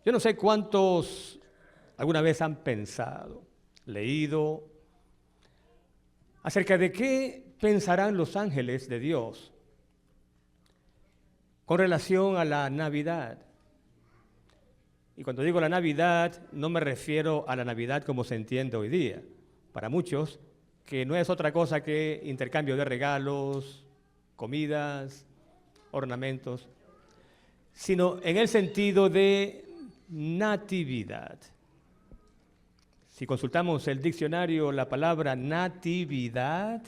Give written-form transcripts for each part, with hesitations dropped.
Yo no sé cuántos alguna vez han pensado, leído, acerca de qué pensarán los ángeles de Dios con relación a la Navidad. Y cuando digo la Navidad, no me refiero a la Navidad como se entiende hoy día. Para muchos, que no es otra cosa que intercambio de regalos, comidas, ornamentos, sino en el sentido de natividad. Si consultamos el diccionario, la palabra natividad,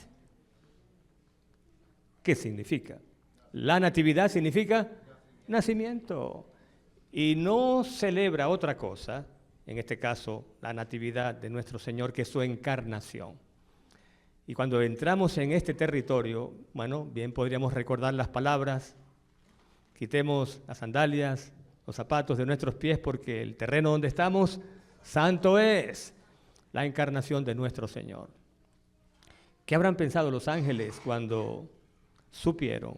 ¿qué significa? La natividad significa nacimiento. Y no celebra otra cosa, en este caso la natividad de nuestro Señor, que su encarnación. Y cuando entramos en este territorio, bueno, bien podríamos recordar las palabras: quitemos las sandalias, los zapatos de nuestros pies, porque el terreno donde estamos, santo es. La encarnación de nuestro Señor. ¿Qué habrán pensado los ángeles cuando supieron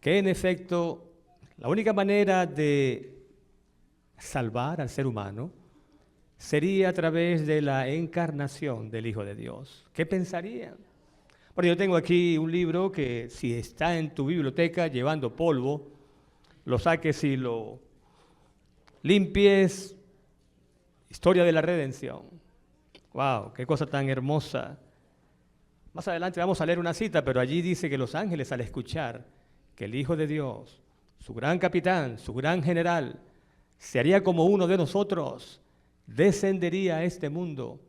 que en efecto la única manera de salvar al ser humano sería a través de la encarnación del Hijo de Dios? ¿Qué pensarían? Bueno, yo tengo aquí un libro que, si está en tu biblioteca llevando polvo, lo saques y lo limpies. Historia de la redención. ¡Wow! ¡Qué cosa tan hermosa! Más adelante vamos a leer una cita, pero allí dice que los ángeles, al escuchar que el Hijo de Dios, su gran capitán, su gran general, se haría como uno de nosotros, descendería a este mundo,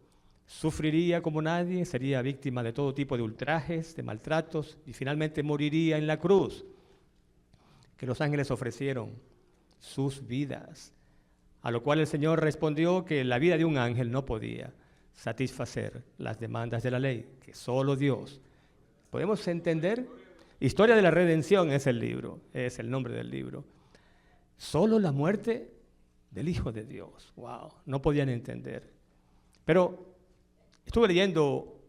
sufriría como nadie, sería víctima de todo tipo de ultrajes, de maltratos, y finalmente moriría en la cruz, que los ángeles ofrecieron sus vidas, a lo cual el Señor respondió que la vida de un ángel no podía satisfacer las demandas de la ley, que solo Dios. ¿Podemos entender? Historia de la redención es el libro, es el nombre del libro. Solo la muerte del Hijo de Dios. ¡Wow! No podían entender. Pero estuve leyendo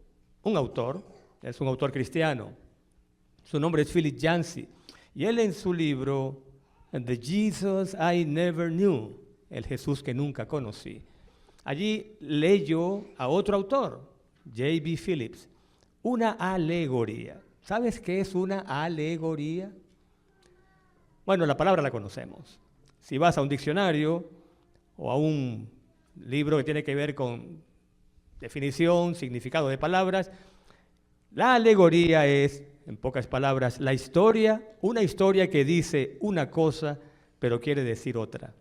un autor, es un autor cristiano, su nombre es Philip Yancey, y él en su libro The Jesus I Never Knew, el Jesús que nunca conocí, allí leyó a otro autor, J.B. Phillips, una alegoría. ¿Sabes qué es una alegoría? Bueno, la palabra la conocemos. Si vas a un diccionario o a un libro que tiene que ver con definición, significado de palabras, la alegoría es, en pocas palabras, la historia, una historia que dice una cosa, pero quiere decir otra.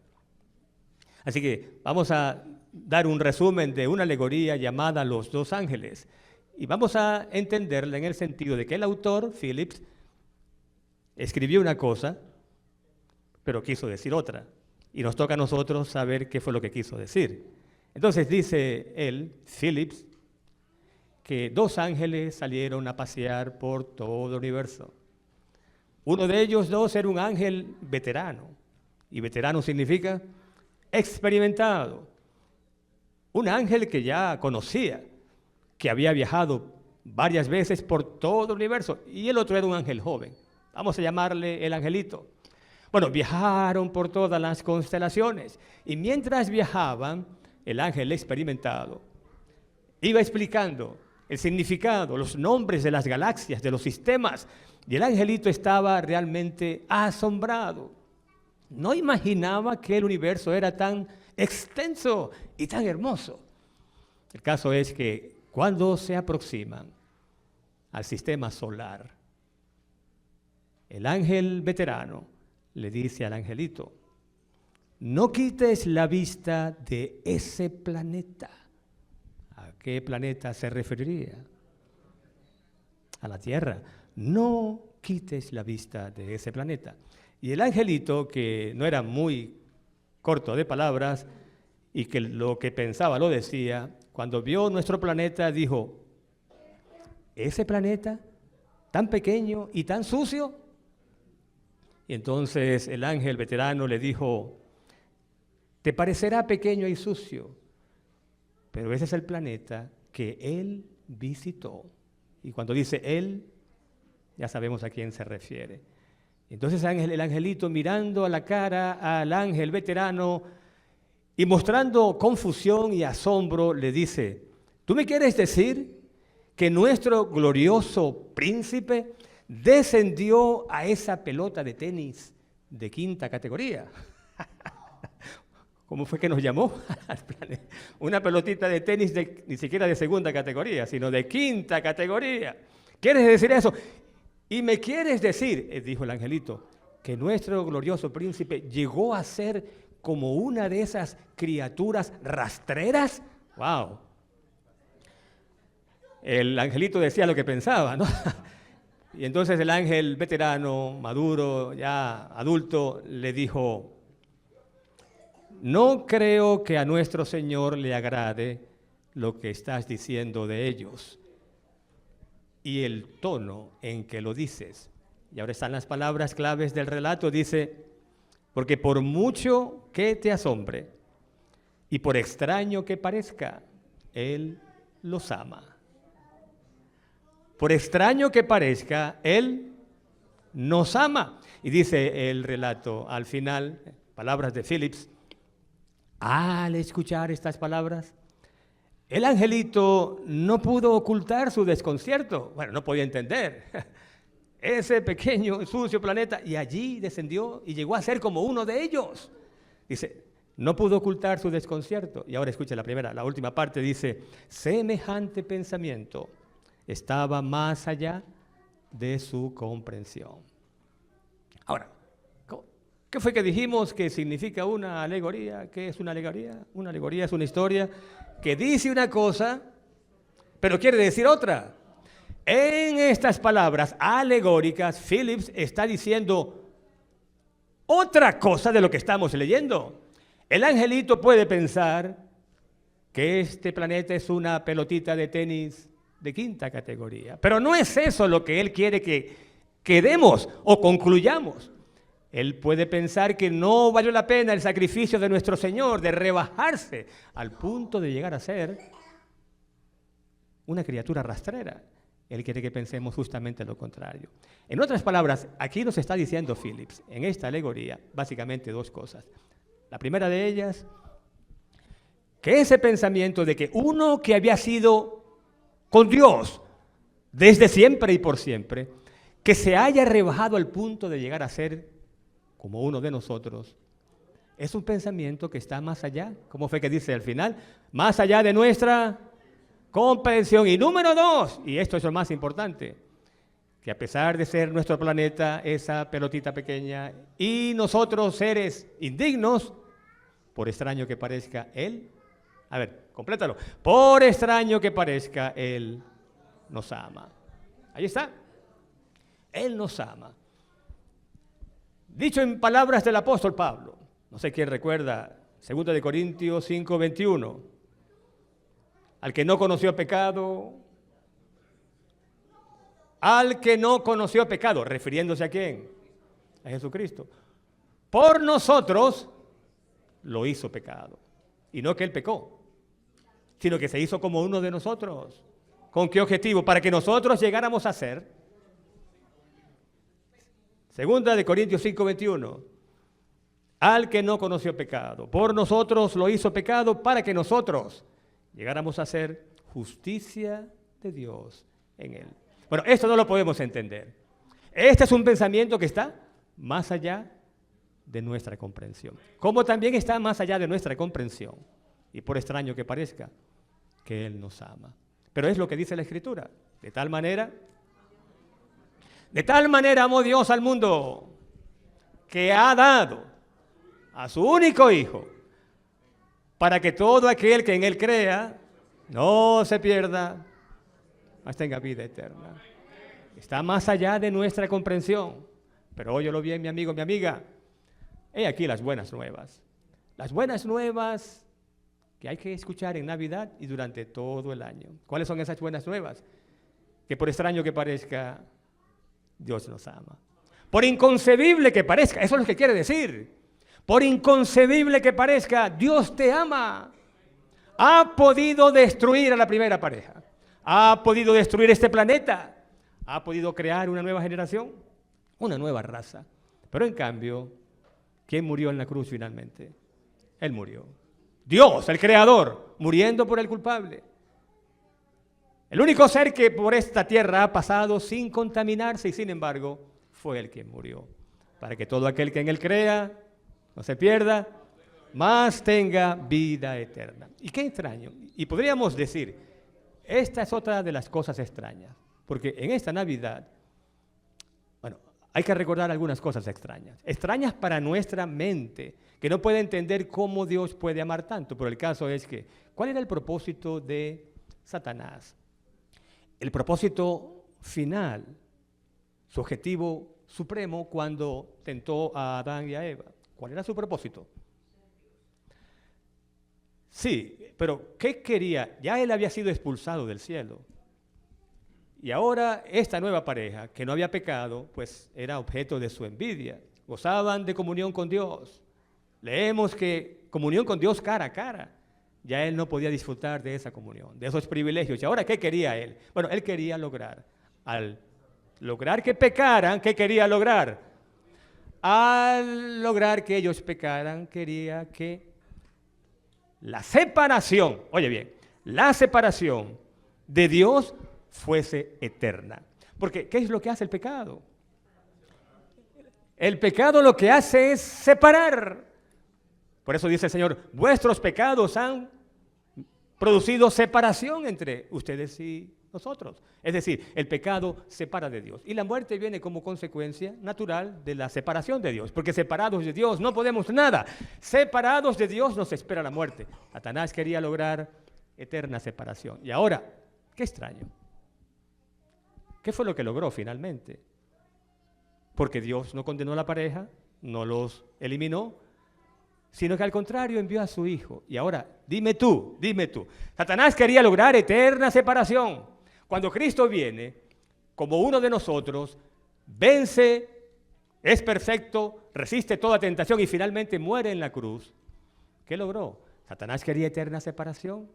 Así que vamos a dar un resumen de una alegoría llamada Los dos ángeles. Y vamos a entenderla en el sentido de que el autor, Phillips, escribió una cosa, pero quiso decir otra. Y nos toca a nosotros saber qué fue lo que quiso decir. Entonces dice él, Phillips, que dos ángeles salieron a pasear por todo el universo. Uno de ellos dos era un ángel veterano. Y veterano significa experimentado. Un ángel que ya conocía, que había viajado varias veces por todo el universo. Y el otro era un ángel joven. Vamos a llamarle el angelito. Bueno, viajaron por todas las constelaciones. Y mientras viajaban, el ángel experimentado iba explicando el significado, los nombres de las galaxias, de los sistemas. Y el angelito estaba realmente asombrado. No imaginaba que el universo era tan extenso y tan hermoso. El caso es que cuando se aproximan al sistema solar, el ángel veterano le dice al angelito: no quites la vista de ese planeta. ¿A qué planeta se referiría? A la Tierra. No quites la vista de ese planeta. Y el angelito, que no era muy corto de palabras y que lo que pensaba lo decía, cuando vio nuestro planeta dijo: ¿ese planeta tan pequeño y tan sucio? Y entonces el ángel veterano le dijo: te parecerá pequeño y sucio, pero ese es el planeta que él visitó. Y cuando dice él, ya sabemos a quién se refiere. Entonces el angelito mirando a la cara al ángel veterano y mostrando confusión y asombro, le dice: ¿tú me quieres decir que nuestro glorioso príncipe descendió a esa pelota de tenis de quinta categoría? ¿Cómo fue que nos llamó al planeta? Una pelotita de tenis ni siquiera de segunda categoría, sino de quinta categoría. ¿Quieres decir eso? Y me quieres decir, dijo el angelito, que nuestro glorioso príncipe llegó a ser como una de esas criaturas rastreras. ¡Wow! El angelito decía lo que pensaba, ¿no? Y entonces el ángel veterano, maduro, ya adulto, le dijo: no creo que a nuestro Señor le agrade lo que estás diciendo de ellos y el tono en que lo dices. Y ahora están las palabras claves del relato. Dice: porque por mucho que te asombre y por extraño que parezca, Él los ama. Por extraño que parezca, Él nos ama. Y dice el relato al final, palabras de Phillips: al escuchar estas palabras, el angelito no pudo ocultar su desconcierto. Bueno, no podía entender ese pequeño, sucio planeta, y allí descendió y llegó a ser como uno de ellos. Dice, no pudo ocultar su desconcierto. Y ahora escuche la última parte, dice: semejante pensamiento estaba más allá de su comprensión. Ahora, ¿qué fue que dijimos que significa una alegoría? ¿Qué es una alegoría? Una alegoría es una historia que dice una cosa, pero quiere decir otra. En estas palabras alegóricas, Phillips está diciendo otra cosa de lo que estamos leyendo. El angelito puede pensar que este planeta es una pelotita de tenis de quinta categoría, pero no es eso lo que él quiere que quedemos o concluyamos. Él puede pensar que no valió la pena el sacrificio de nuestro Señor, de rebajarse al punto de llegar a ser una criatura rastrera. Él quiere que pensemos justamente lo contrario. En otras palabras, aquí nos está diciendo Phillips, en esta alegoría, básicamente dos cosas. La primera de ellas, que ese pensamiento de que uno que había sido con Dios desde siempre y por siempre, que se haya rebajado al punto de llegar a ser como uno de nosotros, es un pensamiento que está más allá. ¿Cómo fue que dice al final? Más allá de nuestra comprensión. Y número dos, y esto es lo más importante, que a pesar de ser nuestro planeta esa pelotita pequeña y nosotros seres indignos, por extraño que parezca, Él, a ver, complétalo, por extraño que parezca, Él nos ama. Ahí está, Él nos ama. Dicho en palabras del apóstol Pablo, no sé quién recuerda, 2 Corintios 5:21, al que no conoció pecado, refiriéndose a quién, a Jesucristo, por nosotros lo hizo pecado. Y no que Él pecó, sino que se hizo como uno de nosotros. ¿Con qué objetivo? Para que nosotros llegáramos a ser. 2 Corintios 5:21, al que no conoció pecado, por nosotros lo hizo pecado para que nosotros llegáramos a ser justicia de Dios en Él. Bueno, esto no lo podemos entender. Este es un pensamiento que está más allá de nuestra comprensión. Como también está más allá de nuestra comprensión, y por extraño que parezca, que Él nos ama. Pero es lo que dice la Escritura. De tal manera amó Dios al mundo, que ha dado a su único Hijo, para que todo aquel que en Él crea no se pierda, mas tenga vida eterna. Está más allá de nuestra comprensión. Pero óyelo bien, mi amigo, mi amiga. He aquí las buenas nuevas. Las buenas nuevas que hay que escuchar en Navidad y durante todo el año. ¿Cuáles son esas buenas nuevas? Que por extraño que parezca, Dios nos ama. Por inconcebible que parezca, eso es lo que quiere decir. Por inconcebible que parezca, Dios te ama. Ha podido destruir a la primera pareja. Ha podido destruir este planeta. Ha podido crear una nueva generación, una nueva raza. Pero en cambio, ¿quién murió en la cruz finalmente? Él murió. Dios, el Creador, muriendo por el culpable. El único ser que por esta tierra ha pasado sin contaminarse y sin embargo fue el que murió. Para que todo aquel que en él crea no se pierda, mas tenga vida eterna. Y qué extraño. Y podríamos decir, esta es otra de las cosas extrañas. Porque en esta Navidad, bueno, hay que recordar algunas cosas extrañas. Extrañas para nuestra mente, que no puede entender cómo Dios puede amar tanto. Pero el caso es que, ¿cuál era el propósito de Satanás? El propósito final, su objetivo supremo cuando tentó a Adán y a Eva. ¿Cuál era su propósito? Sí, pero ¿qué quería? Ya él había sido expulsado del cielo. Y ahora esta nueva pareja, que no había pecado, pues era objeto de su envidia. Gozaban de comunión con Dios. Leemos que comunión con Dios cara a cara. Ya él no podía disfrutar de esa comunión, de esos privilegios. ¿Y ahora qué quería él? Bueno, él quería lograr, al lograr que pecaran, ¿qué quería lograr? Al lograr que ellos pecaran, quería que la separación, oye bien, la separación de Dios fuese eterna. Porque, ¿qué es lo que hace el pecado? El pecado lo que hace es separar. Por eso dice el Señor, vuestros pecados han producido separación entre ustedes y nosotros. Es decir, el pecado separa de Dios. Y la muerte viene como consecuencia natural de la separación de Dios. Porque separados de Dios no podemos nada. Separados de Dios nos espera la muerte. Satanás quería lograr eterna separación. Y ahora, qué extraño. ¿Qué fue lo que logró finalmente? Porque Dios no condenó a la pareja, no los eliminó, sino que al contrario envió a su Hijo. Y ahora, dime tú. Satanás quería lograr eterna separación. Cuando Cristo viene, como uno de nosotros, vence, es perfecto, resiste toda tentación y finalmente muere en la cruz. ¿Qué logró? Satanás quería eterna separación.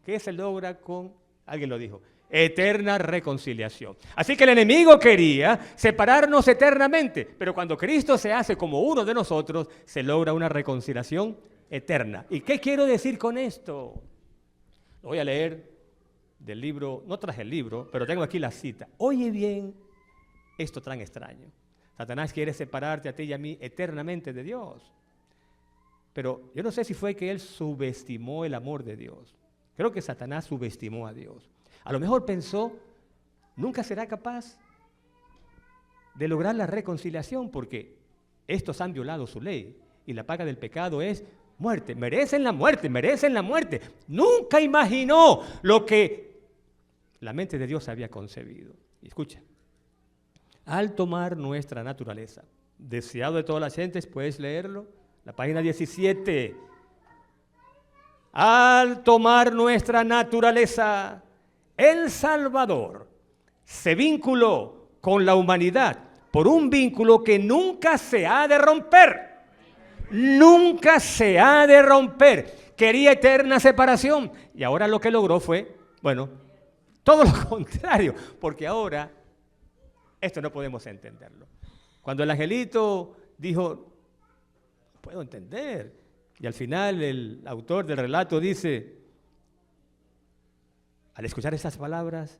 ¿Qué se logra con, alguien lo dijo, eterna reconciliación? Así que el enemigo quería separarnos eternamente, pero cuando Cristo se hace como uno de nosotros, se logra una reconciliación eterna. ¿Y qué quiero decir con esto? Lo voy a leer del libro, no traje el libro, pero tengo aquí la cita. Oye bien esto tan extraño. Satanás quiere separarte a ti y a mí eternamente de Dios. Pero yo no sé si fue que él subestimó el amor de Dios. Creo que Satanás subestimó a Dios. A lo mejor pensó, nunca será capaz de lograr la reconciliación porque estos han violado su ley y la paga del pecado es muerte. Merecen la muerte, merecen la muerte. Nunca imaginó lo que la mente de Dios había concebido. Y escucha, al tomar nuestra naturaleza, deseado de todas las gentes, puedes leerlo, la página 17. Al tomar nuestra naturaleza, el Salvador se vinculó con la humanidad por un vínculo que nunca se ha de romper. Nunca se ha de romper. Quería eterna separación y ahora lo que logró fue, bueno, todo lo contrario, porque ahora esto no podemos entenderlo. Cuando el angelito dijo, no puedo entender, y al final el autor del relato dice, al escuchar esas palabras,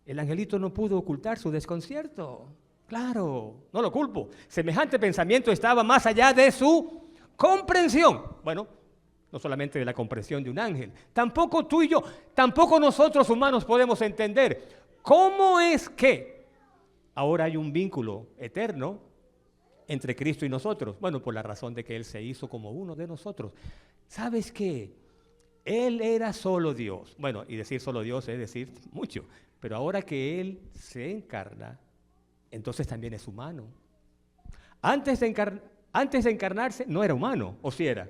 el angelito no pudo ocultar su desconcierto. Claro, no lo culpo. Semejante pensamiento estaba más allá de su comprensión. Bueno, no solamente de la comprensión de un ángel. Tampoco tú y yo, tampoco nosotros humanos podemos entender cómo es que ahora hay un vínculo eterno entre Cristo y nosotros. Bueno, por la razón de que Él se hizo como uno de nosotros. ¿Sabes qué? Él era solo Dios. Bueno, y decir solo Dios es decir mucho. Pero ahora que Él se encarna, entonces también es humano. Antes de encarnarse no era humano, ¿o sí era?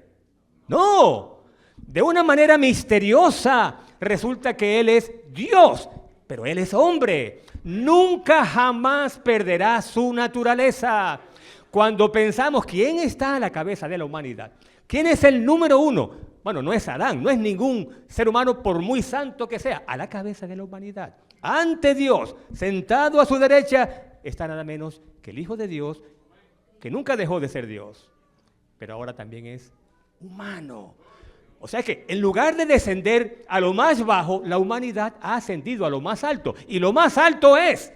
No, de una manera misteriosa resulta que Él es Dios, pero Él es hombre. Nunca jamás perderá su naturaleza. Cuando pensamos quién está a la cabeza de la humanidad, quién es el número uno, bueno, no es Adán, no es ningún ser humano por muy santo que sea, a la cabeza de la humanidad. Ante Dios, sentado a su derecha, está nada menos que el Hijo de Dios, que nunca dejó de ser Dios, pero ahora también es humano. O sea que en lugar de descender a lo más bajo, la humanidad ha ascendido a lo más alto. Y lo más alto es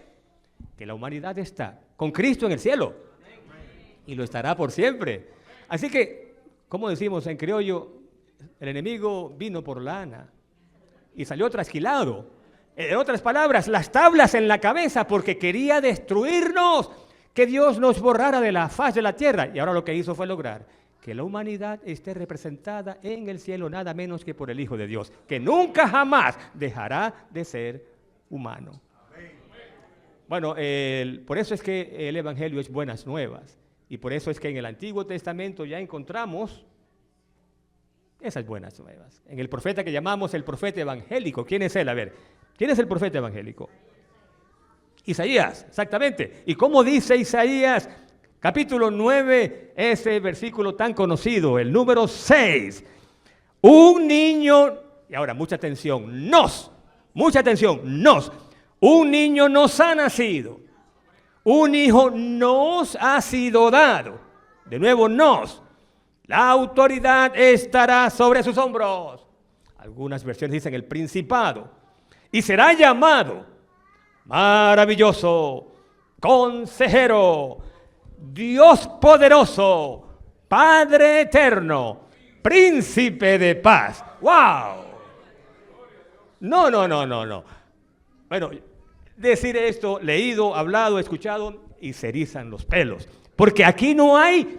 que la humanidad está con Cristo en el cielo. Y lo estará por siempre. Así que, como decimos en criollo, el enemigo vino por lana y salió trasquilado. En otras palabras, las tablas en la cabeza porque quería destruirnos, que Dios nos borrara de la faz de la tierra. Y ahora lo que hizo fue lograr que la humanidad esté representada en el cielo nada menos que por el Hijo de Dios, que nunca jamás dejará de ser humano. Bueno, por eso es que el Evangelio es buenas nuevas. Y por eso es que en el Antiguo Testamento ya encontramos esas buenas nuevas. En el profeta que llamamos el profeta evangélico. ¿Quién es él? A ver, ¿quién es el profeta evangélico? Isaías, exactamente. ¿Y cómo dice Isaías? Capítulo 9, ese versículo tan conocido, el número 6. Un niño, y ahora mucha atención, un niño nos ha nacido, un hijo nos ha sido dado. De nuevo, la autoridad estará sobre sus hombros. Algunas versiones dicen el principado. Y será llamado Maravilloso, Consejero, Dios Poderoso, Padre Eterno, Príncipe de Paz. ¡Wow! No. Bueno, decir esto, leído, hablado, escuchado, y se erizan los pelos. Porque aquí no hay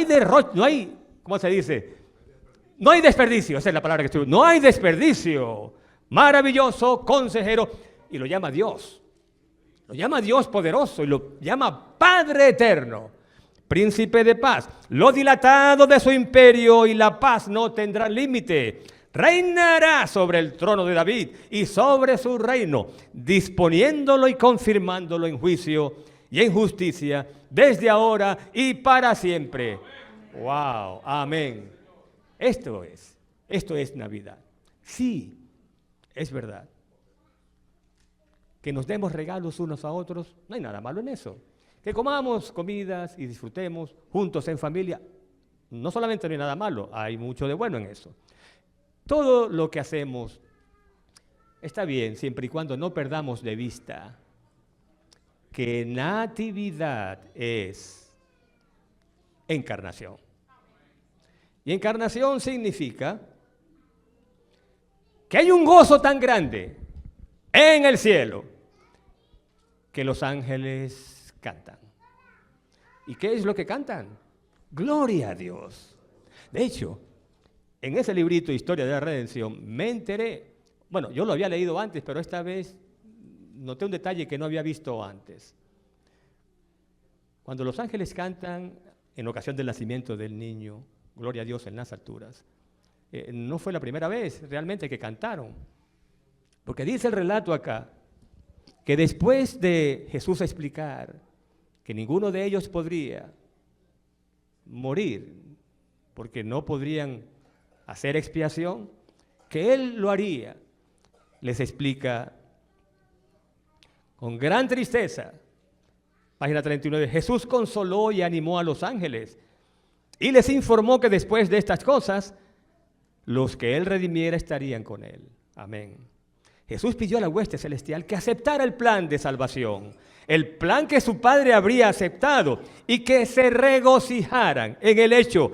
derroche, no hay, ¿cómo se dice? No hay desperdicio, esa es la palabra que estoy. No hay desperdicio. Maravilloso, Consejero, y lo llama Dios. Lo llama Dios poderoso y lo llama Padre Eterno, Príncipe de Paz. Lo dilatado de su imperio y la paz no tendrá límite. Reinará sobre el trono de David y sobre su reino, disponiéndolo y confirmándolo en juicio y en justicia desde ahora y para siempre. ¡Wow! Amén. Esto es Navidad. Sí, es verdad. Que nos demos regalos unos a otros, no hay nada malo en eso. Que comamos comidas y disfrutemos juntos en familia, no solamente no hay nada malo, hay mucho de bueno en eso. Todo lo que hacemos está bien, siempre y cuando no perdamos de vista que natividad es encarnación. Y encarnación significa que hay un gozo tan grande en el cielo que los ángeles cantan. ¿Y qué es lo que cantan? Gloria a Dios. De hecho, en ese librito Historia de la Redención me enteré, bueno, yo lo había leído antes, pero esta vez noté un detalle que no había visto antes. Cuando los ángeles cantan en ocasión del nacimiento del niño, gloria a Dios en las alturas, no fue la primera vez realmente que cantaron. Porque dice el relato acá, que después de Jesús explicar que ninguno de ellos podría morir, porque no podrían hacer expiación, que Él lo haría, les explica con gran tristeza, página 39, Jesús consoló y animó a los ángeles y les informó que después de estas cosas, los que Él redimiera estarían con Él. Amén. Jesús pidió a la hueste celestial que aceptara el plan de salvación, el plan que su Padre habría aceptado, y que se regocijaran en el hecho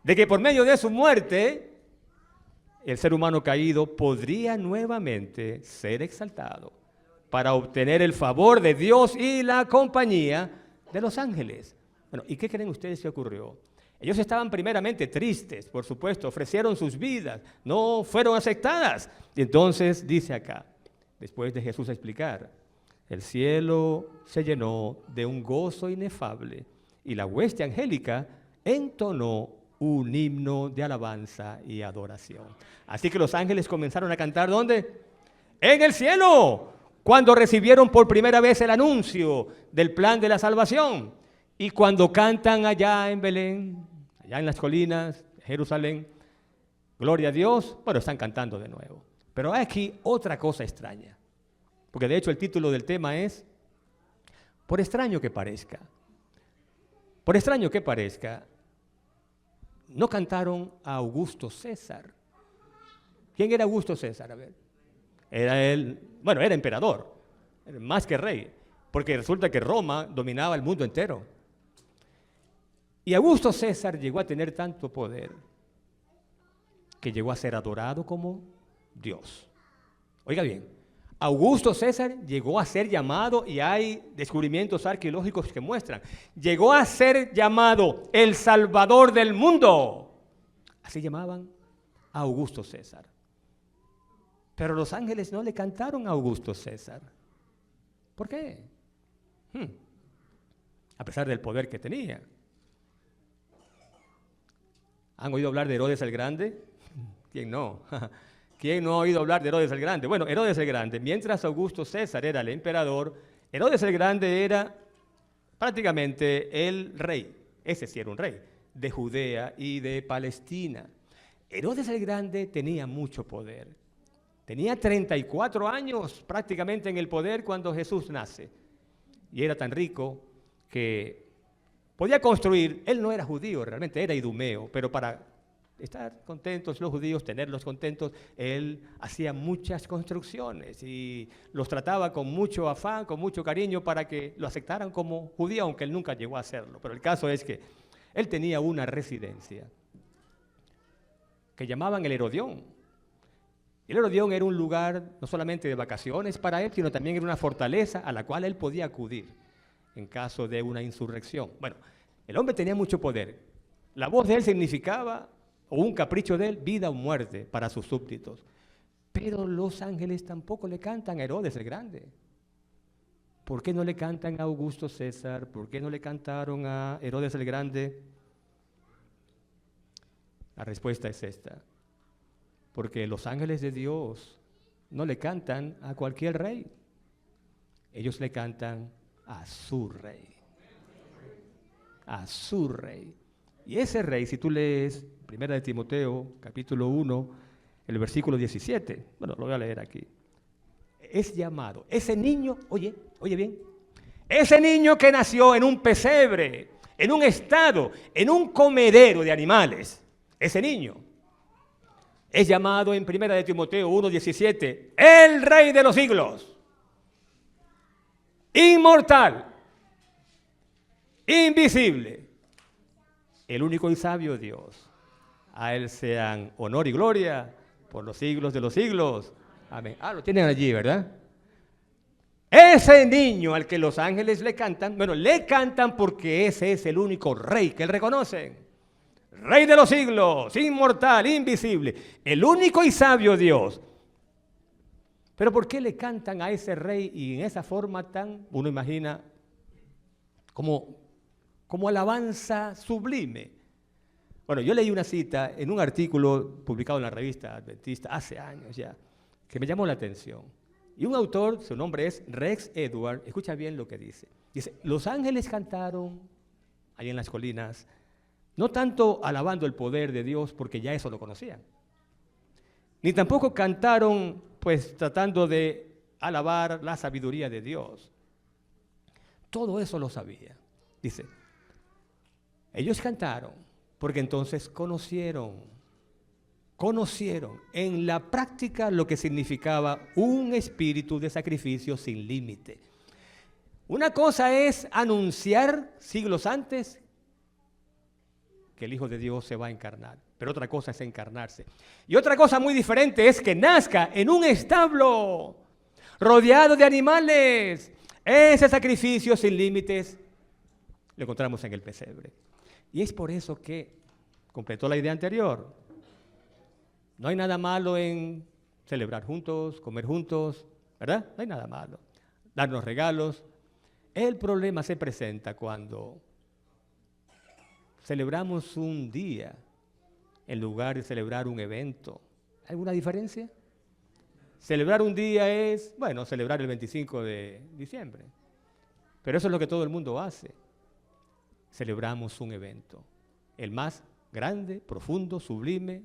de que por medio de su muerte, el ser humano caído podría nuevamente ser exaltado para obtener el favor de Dios y la compañía de los ángeles. Bueno, ¿y qué creen ustedes que ocurrió? Ellos estaban primeramente tristes, por supuesto, ofrecieron sus vidas, no fueron aceptadas. Y entonces dice acá, después de Jesús explicar, el cielo se llenó de un gozo inefable y la hueste angélica entonó un himno de alabanza y adoración. Así que los ángeles comenzaron a cantar, ¿dónde? En el cielo, cuando recibieron por primera vez el anuncio del plan de la salvación. Y cuando cantan allá en Belén, allá en las colinas, Jerusalén, gloria a Dios, bueno, están cantando de nuevo. Pero hay aquí otra cosa extraña, porque de hecho el título del tema es, por extraño que parezca, Por extraño que parezca, no cantaron a Augusto César. ¿Quién era Augusto César? A ver. Era emperador, más que rey, porque resulta que Roma dominaba el mundo entero. Y Augusto César llegó a tener tanto poder que llegó a ser adorado como Dios. Oiga bien, Augusto César llegó a ser llamado, y hay descubrimientos arqueológicos que muestran, llegó a ser llamado el Salvador del mundo. Así llamaban a Augusto César. Pero los ángeles no le cantaron a Augusto César. ¿Por qué? A pesar del poder que tenía. ¿Han oído hablar de Herodes el Grande? ¿Quién no? ¿Quién no ha oído hablar de Herodes el Grande? Bueno, Herodes el Grande, mientras Augusto César era el emperador, Herodes el Grande era prácticamente el rey, ese sí era un rey, de Judea y de Palestina. Herodes el Grande tenía mucho poder. Tenía 34 años prácticamente en el poder cuando Jesús nace. Y era tan rico que podía construir, él no era judío realmente, era idumeo, pero para estar contentos los judíos, tenerlos contentos, él hacía muchas construcciones y los trataba con mucho afán, con mucho cariño para que lo aceptaran como judío, aunque él nunca llegó a hacerlo. Pero el caso es que él tenía una residencia que llamaban el Herodión. El Herodión era un lugar no solamente de vacaciones para él, sino también era una fortaleza a la cual él podía acudir en caso de una insurrección. Bueno, el hombre tenía mucho poder. La voz de él significaba, o un capricho de él, vida o muerte para sus súbditos. Pero los ángeles tampoco le cantan a Herodes el Grande. ¿Por qué no le cantan a Augusto César? ¿Por qué no le cantaron a Herodes el Grande? La respuesta es esta. Porque los ángeles de Dios no le cantan a cualquier rey. Ellos le cantan a su rey. A su rey. Y ese rey, si tú lees 1 de Timoteo, capítulo 1, el versículo 17, bueno, lo voy a leer aquí. Es llamado, ese niño, oye bien, ese niño que nació en un pesebre, en un estado, en un comedero de animales, ese niño es llamado en 1 de Timoteo 1:17, el Rey de los siglos, inmortal, invisible, el único y sabio Dios. A Él sean honor y gloria por los siglos de los siglos. Amén. Lo tienen allí, ¿verdad? Ese niño al que los ángeles le cantan, bueno, le cantan porque ese es el único rey que Él reconoce. Rey de los siglos, inmortal, invisible, el único y sabio Dios. Pero ¿por qué le cantan a ese rey y en esa forma tan, uno imagina, como alabanza sublime? Bueno, yo leí una cita en un artículo publicado en la revista Adventista hace años ya, que me llamó la atención. Y un autor, su nombre es Rex Edward, escucha bien lo que dice. Dice, los ángeles cantaron ahí en las colinas, no tanto alabando el poder de Dios, porque ya eso lo conocían, ni tampoco cantaron, pues, tratando de alabar la sabiduría de Dios. Todo eso lo sabía. Dice, ellos cantaron porque entonces conocieron en la práctica lo que significaba un espíritu de sacrificio sin límite. Una cosa es anunciar siglos antes que el Hijo de Dios se va a encarnar, pero otra cosa es encarnarse. Y otra cosa muy diferente es que nazca en un establo, rodeado de animales. Ese sacrificio sin límites lo encontramos en el pesebre. Y es por eso que completó la idea anterior. No hay nada malo en celebrar juntos, comer juntos, ¿verdad? No hay nada malo. Darnos regalos. El problema se presenta cuando celebramos un día en lugar de celebrar un evento. ¿Hay alguna diferencia? Celebrar un día es, bueno, celebrar el 25 de diciembre. Pero eso es lo que todo el mundo hace. Celebramos un evento, el más grande, profundo, sublime,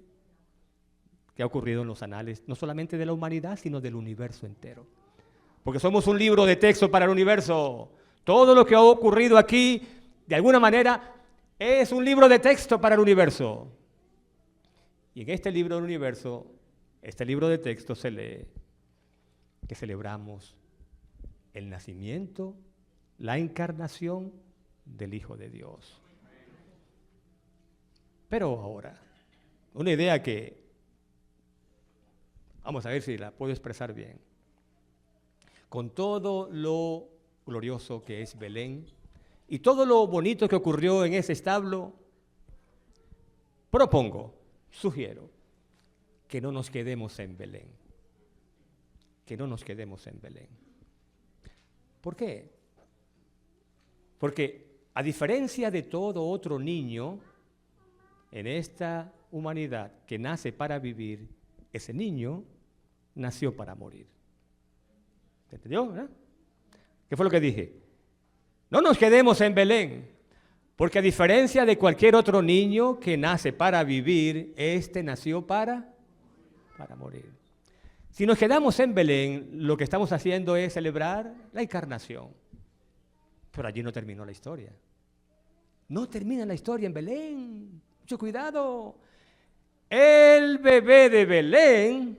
que ha ocurrido en los anales, no solamente de la humanidad, sino del universo entero. Porque somos un libro de texto para el universo. Todo lo que ha ocurrido aquí De alguna manera, es un libro de texto para el universo. Y en este libro del universo, este libro de texto se lee que celebramos el nacimiento, la encarnación del Hijo de Dios. Pero ahora, una idea que vamos a ver si la puedo expresar bien. Con todo lo glorioso que es Belén y todo lo bonito que ocurrió en ese establo, sugiero que no nos quedemos en Belén. Que no nos quedemos en Belén. ¿Por qué? Porque a diferencia de todo otro niño en esta humanidad que nace para vivir, ese niño nació para morir. ¿Se entendió? ¿Verdad? ¿Qué fue lo que dije? No nos quedemos en Belén, porque a diferencia de cualquier otro niño que nace para vivir, este nació para morir. Si nos quedamos en Belén, lo que estamos haciendo es celebrar la encarnación. Pero allí no terminó la historia. No termina la historia en Belén. Mucho cuidado. El bebé de Belén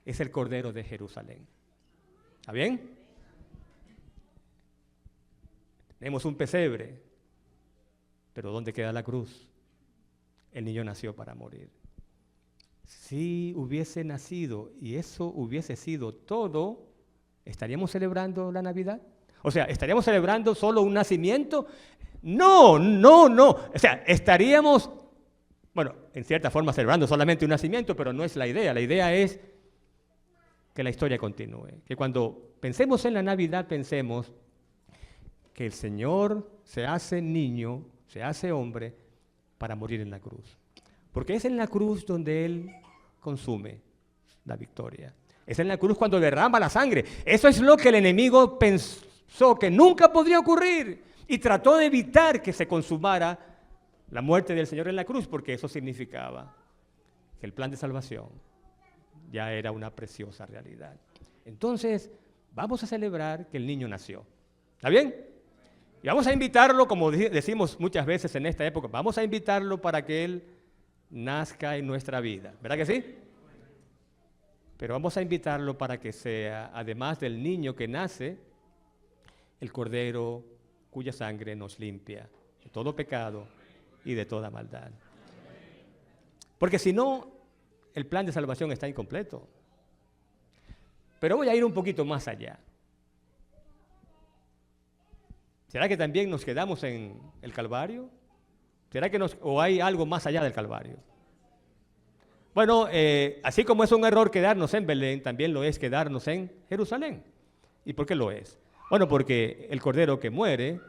es el Cordero de Jerusalén. ¿Está bien? Tenemos un pesebre, pero ¿dónde queda la cruz? El niño nació para morir. Si hubiese nacido y eso hubiese sido todo, ¿estaríamos celebrando la Navidad? O sea, ¿estaríamos celebrando solo un nacimiento? No. O sea, estaríamos, bueno, en cierta forma celebrando solamente un nacimiento, pero no es la idea. La idea es que la historia continúe. Que cuando pensemos en la Navidad, pensemos que el Señor se hace niño, se hace hombre para morir en la cruz. Porque es en la cruz donde Él consume la victoria. Es en la cruz cuando derrama la sangre. Eso es lo que el enemigo pensó que nunca podría ocurrir y trató de evitar que se consumara la muerte del Señor en la cruz, porque eso significaba que el plan de salvación ya era una preciosa realidad. Entonces, vamos a celebrar que el niño nació. ¿Está bien? Y vamos a invitarlo, como decimos muchas veces en esta época, vamos a invitarlo para que Él nazca en nuestra vida. ¿Verdad que sí? Pero vamos a invitarlo para que sea, además del niño que nace, el Cordero cuya sangre nos limpia de todo pecado y de toda maldad. Porque si no, el plan de salvación está incompleto. Pero voy a ir un poquito más allá. ¿Será que también nos quedamos en el Calvario? ¿Será que o hay algo más allá del Calvario? Bueno, así como es un error quedarnos en Belén, también lo es quedarnos en Jerusalén. ¿Y por qué lo es? Bueno, porque el Cordero que muere,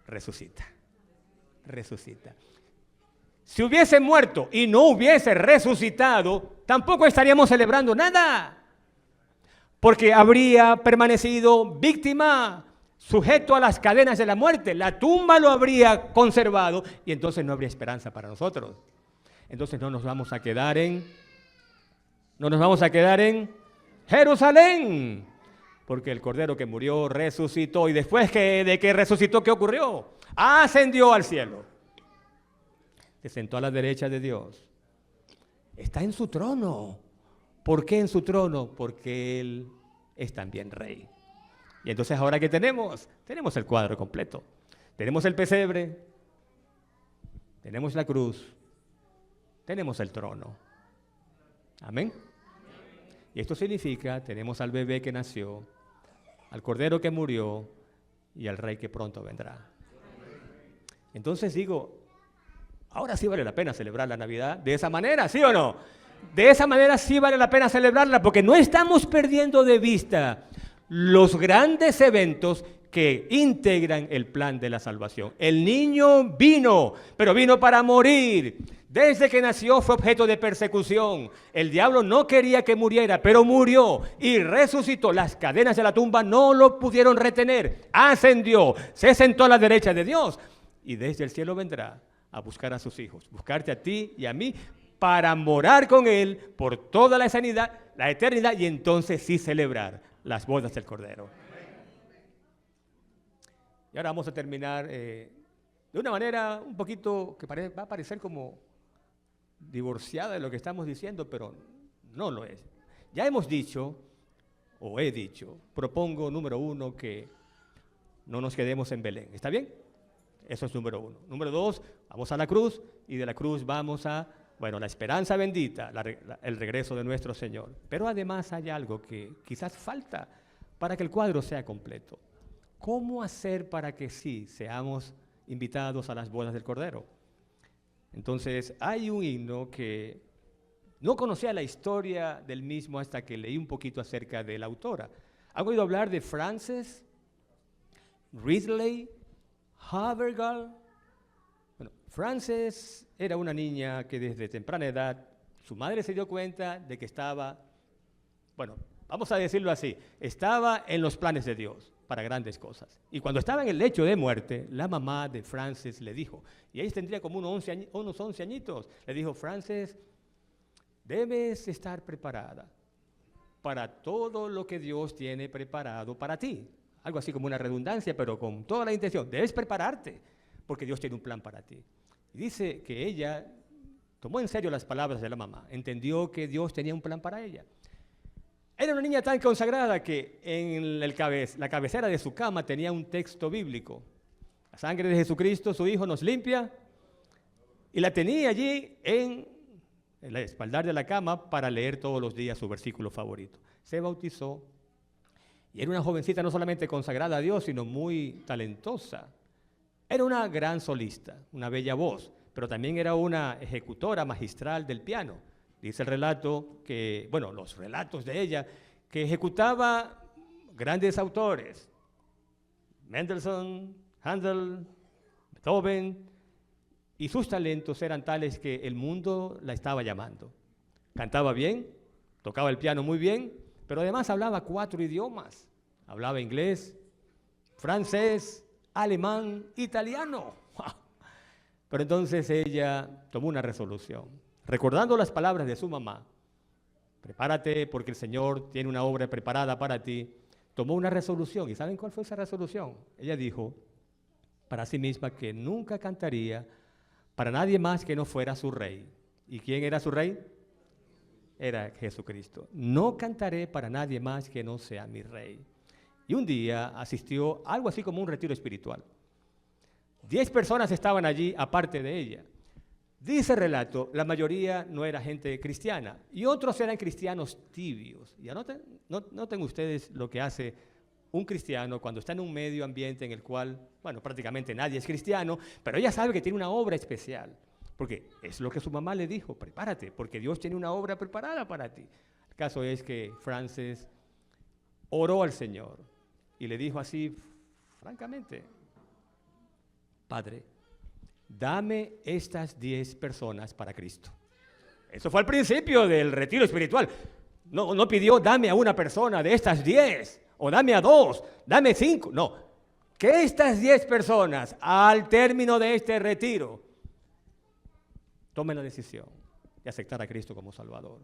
resucita. Resucita. Si hubiese muerto y no hubiese resucitado, tampoco estaríamos celebrando nada. Porque habría permanecido víctima, sujeto a las cadenas de la muerte. La tumba lo habría conservado y entonces no habría esperanza para nosotros. Entonces no nos vamos a quedar en Jerusalén, porque el Cordero que murió resucitó y después de que resucitó, ¿qué ocurrió? Ascendió al cielo, se sentó a la derecha de Dios, está en su trono. ¿Por qué en su trono? Porque Él es también Rey. Y entonces ahora ¿qué tenemos? Tenemos el cuadro completo. Tenemos el pesebre, tenemos la cruz, tenemos el trono. Amén. Y esto significa, tenemos al bebé que nació, al Cordero que murió y al Rey que pronto vendrá. Entonces digo, ahora sí vale la pena celebrar la Navidad de esa manera, ¿sí o no? De esa manera sí vale la pena celebrarla, porque no estamos perdiendo de vista los grandes eventos que integran el plan de la salvación. El niño vino, pero vino para morir. Desde que nació fue objeto de persecución. El diablo no quería que muriera, pero murió y resucitó. Las cadenas de la tumba no lo pudieron retener. Ascendió, se sentó a la derecha de Dios y desde el cielo vendrá a buscar a sus hijos, buscarte a ti y a mí, para morar con Él por toda la eternidad y entonces sí celebrar las bodas del Cordero. Y ahora vamos a terminar de una manera un poquito que va a parecer como divorciada de lo que estamos diciendo, pero no lo es. Ya hemos dicho, o he dicho, propongo número 1 que no nos quedemos en Belén. ¿Está bien? Eso es número 1. Número 2, vamos a la cruz y de la cruz vamos a, bueno, la esperanza bendita, el regreso de nuestro Señor. Pero además hay algo que quizás falta para que el cuadro sea completo. ¿Cómo hacer para que sí seamos invitados a las bodas del Cordero? Entonces, hay un himno que no conocía la historia del mismo hasta que leí un poquito acerca de la autora. ¿Han oído hablar de Frances Ridley Havergal? Bueno, Frances era una niña que desde temprana edad su madre se dio cuenta de que estaba, bueno, vamos a decirlo así, estaba en los planes de Dios para grandes cosas. Y cuando estaba en el lecho de muerte, la mamá de Frances le dijo, y ella tendría como unos 11 añitos, le dijo, Frances, debes estar preparada para todo lo que Dios tiene preparado para ti. Algo así como una redundancia, pero con toda la intención. Debes prepararte, porque Dios tiene un plan para ti. Y dice que ella tomó en serio las palabras de la mamá, entendió que Dios tenía un plan para ella. Era una niña tan consagrada que en la cabecera de su cama tenía un texto bíblico. La sangre de Jesucristo, su Hijo, nos limpia. Y la tenía allí en el espaldar de la cama para leer todos los días su versículo favorito. Se bautizó y era una jovencita no solamente consagrada a Dios, sino muy talentosa. Era una gran solista, una bella voz, pero también era una ejecutora magistral del piano. Dice el relato que, bueno, los relatos de ella, que ejecutaba grandes autores, Mendelssohn, Handel, Beethoven, y sus talentos eran tales que el mundo la estaba llamando. Cantaba bien, tocaba el piano muy bien, pero además hablaba 4 idiomas. Hablaba inglés, francés, alemán, italiano. Pero entonces ella tomó una resolución. Recordando las palabras de su mamá, prepárate porque el Señor tiene una obra preparada para ti, tomó una resolución. ¿Y saben cuál fue esa resolución? Ella dijo para sí misma que nunca cantaría para nadie más que no fuera su rey. ¿Y quién era su rey? Era Jesucristo. No cantaré para nadie más que no sea mi rey. Y un día asistió a algo así como un retiro espiritual. 10 personas estaban allí aparte de ella. Dice el relato, la mayoría no era gente cristiana y otros eran cristianos tibios. Y noten ustedes lo que hace un cristiano cuando está en un medio ambiente en el cual, bueno, prácticamente nadie es cristiano, pero ella sabe que tiene una obra especial, porque es lo que su mamá le dijo, prepárate, porque Dios tiene una obra preparada para ti. El caso es que Frances oró al Señor y le dijo así, francamente, Padre, dame estas 10 personas para Cristo. Eso fue al principio del retiro espiritual. No pidió, dame a una persona de estas 10, o dame a 2, dame 5. No, que estas 10 personas, al término de este retiro, tomen la decisión de aceptar a Cristo como Salvador.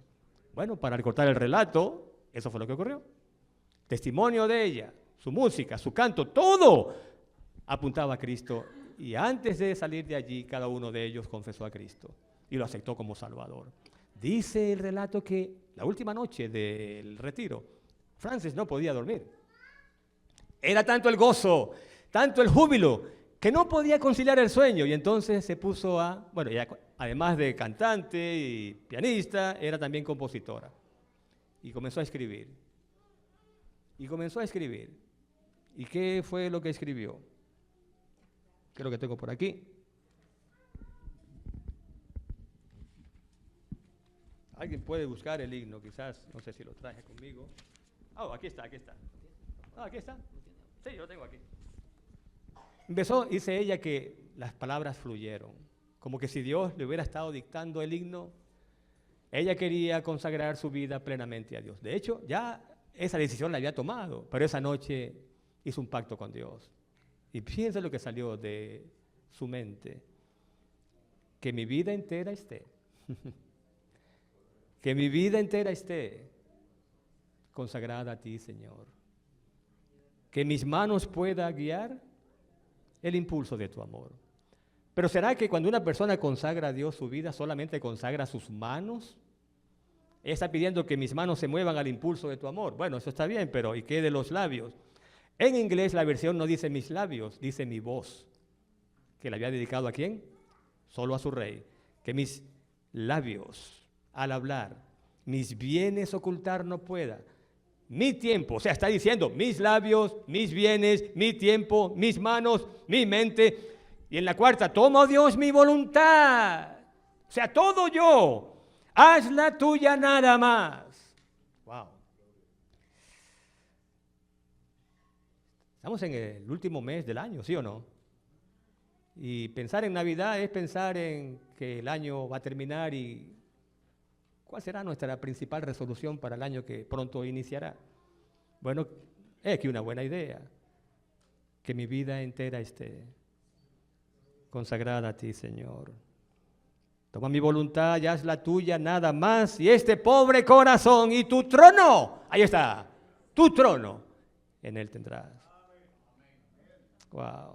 Bueno, para recortar el relato, eso fue lo que ocurrió. Testimonio de ella, su música, su canto, todo apuntaba a Cristo. Y antes de salir de allí, cada uno de ellos confesó a Cristo y lo aceptó como Salvador. Dice el relato que la última noche del retiro, Frances no podía dormir. Era tanto el gozo, tanto el júbilo, que no podía conciliar el sueño. Y entonces se puso bueno, ella, además de cantante y pianista, era también compositora. Y comenzó a escribir. Y comenzó a escribir. ¿Y qué fue lo que escribió? ¿Qué es lo que tengo por aquí? Alguien puede buscar el himno, quizás, no sé si lo traje conmigo. Aquí está. ¿Aquí está? Sí, yo lo tengo aquí. Empezó, dice ella, que las palabras fluyeron, como que si Dios le hubiera estado dictando el himno. Ella quería consagrar su vida plenamente a Dios. De hecho, ya esa decisión la había tomado, pero esa noche hizo un pacto con Dios. Y piensa lo que salió de su mente. Que mi vida entera esté. Que mi vida entera esté consagrada a ti, Señor. Que mis manos pueda guiar el impulso de tu amor. Pero ¿será que cuando una persona consagra a Dios su vida, solamente consagra sus manos? Ella está pidiendo que mis manos se muevan al impulso de tu amor. Bueno, eso está bien, pero ¿y qué de los labios? En inglés la versión no dice mis labios, dice mi voz. ¿Que le había dedicado a quién? Solo a su rey. Que mis labios, al hablar, mis bienes ocultar no pueda. Mi tiempo, o sea, está diciendo mis labios, mis bienes, mi tiempo, mis manos, mi mente. Y en la cuarta, toma, oh Dios, mi voluntad. O sea, todo yo. Haz la tuya nada más. Wow. Estamos en el último mes del año, ¿sí o no? Y pensar en Navidad es pensar en que el año va a terminar y ¿cuál será nuestra principal resolución para el año que pronto iniciará? Bueno, es que una buena idea, que mi vida entera esté consagrada a ti, Señor. Toma mi voluntad y haz la tuya nada más, y este pobre corazón y tu trono, ahí está, tu trono, en él tendrás. Wow,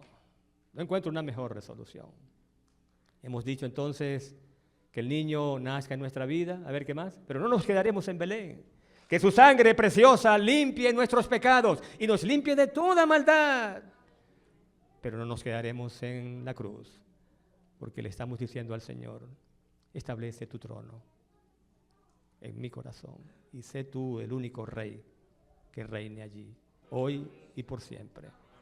no encuentro una mejor resolución. Hemos dicho entonces que el niño nazca en nuestra vida, a ver qué más, pero no nos quedaremos en Belén. Que su sangre preciosa limpie nuestros pecados y nos limpie de toda maldad. Pero no nos quedaremos en la cruz, porque le estamos diciendo al Señor, establece tu trono en mi corazón y sé tú el único rey que reine allí, hoy y por siempre.